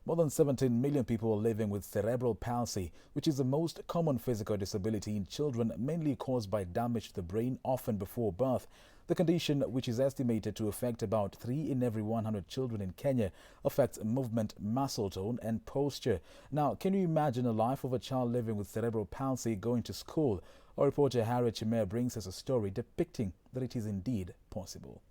More than 17 million people are living with cerebral palsy, which is the most common physical disability in children, mainly caused by damage to the brain, often before birth. The condition, which is estimated to affect about 3 in every 100 children in Kenya, affects movement, muscle tone and posture. Now, can you imagine a life of a child living with cerebral palsy going to school? Our reporter Harriet Chimere brings us a story depicting that it is indeed possible.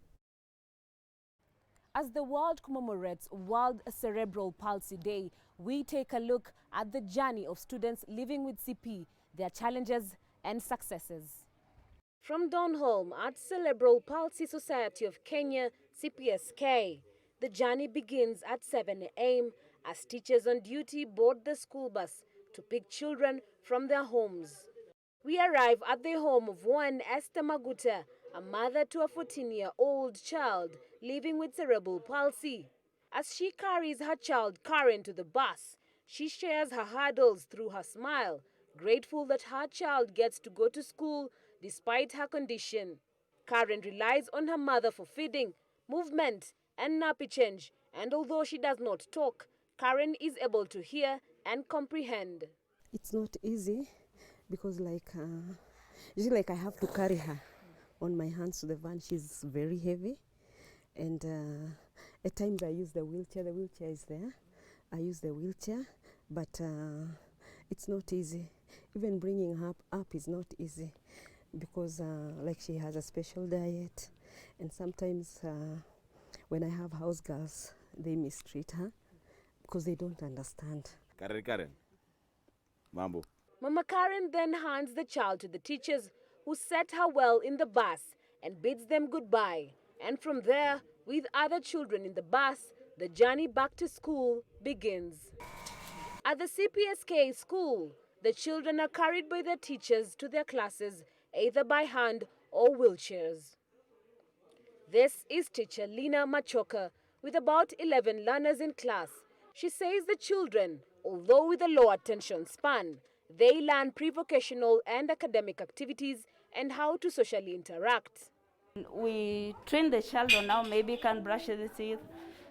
As the world commemorates World Cerebral Palsy Day, we take a look at the journey of students living with CP, their challenges and successes. From Donholm at Cerebral Palsy Society of Kenya, CPSK, the journey begins at 7 a.m. as teachers on duty board the school bus to pick children from their homes. We arrive at the home of one Esther Maguta, a mother to a 14-year-old child living with cerebral palsy. As she carries her child Karen to the bus, she shares her hurdles through her smile, grateful that her child gets to go to school despite her condition. Karen relies on her mother for feeding, movement, and nappy change, and although she does not talk, Karen is able to hear and comprehend. It's not easy because usually I have to carry her on my hands to the van. She's very heavy, and at times I use the wheelchair. The wheelchair is there. I use the wheelchair, but it's not easy. Even bringing her up is not easy because she has a special diet, and sometimes when I have house girls, they mistreat her because they don't understand. Karen, mambo. Mama Karen then hands the child to the teachers, who set her well in the bus and bids them goodbye. And from there, with other children in the bus, the journey back to school begins. At the CPSK school, the children are carried by their teachers to their classes, either by hand or wheelchairs. This is teacher Lina Machoka, with about 11 learners in class. She says the children, although with a low attention span, they learn pre-vocational and academic activities and how to socially interact. We train the child on how maybe can brush the teeth,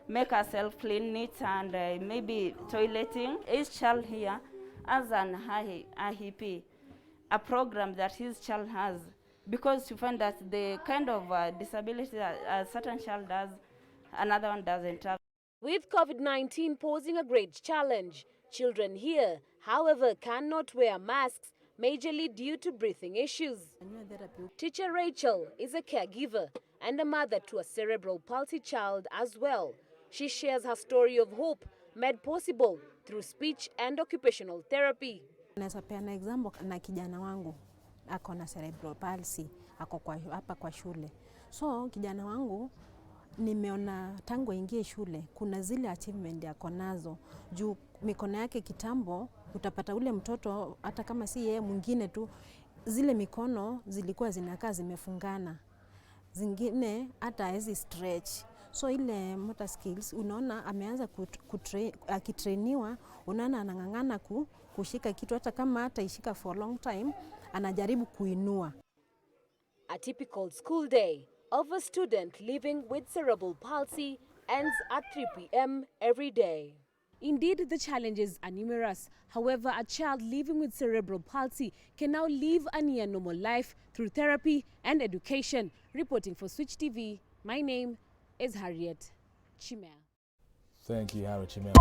make herself clean, neat, and maybe toileting. Each child here has an IEP, a program that his child has, because you find that the kind of disability that a certain child has, another one doesn't have. With COVID-19 posing a great challenge, children here, however, cannot wear masks, majorly due to breathing issues. Teacher Rachel is a caregiver and a mother to a cerebral palsy child as well. She shares her story of hope made possible through speech and occupational therapy. Naweza peana example na kijana wangu ako na cerebral palsy, ako hapa kwa shule. So kijana wangu nimeona tangu aingie shule kuna zile achievement yako nazo juu mikono yake kitambo utapata ule mtoto hata kama si yeye mwingine tu zile mikono zilikuwa zinakaa zimefungana, zingine hata hizi stretch. So ile motor skills unaona ameanza akitrainiwa, unaona anang'ang'ana kushika kitu hata kama hata ishika for a long time anajaribu kuinua. A typical school day of a student living with cerebral palsy ends at 3 p.m. every day. Indeed, the challenges are numerous. However, a child living with cerebral palsy can now live a near normal life through therapy and education. Reporting for Switch TV, my name is Harriet Chimere. Thank you, Harriet Chimere.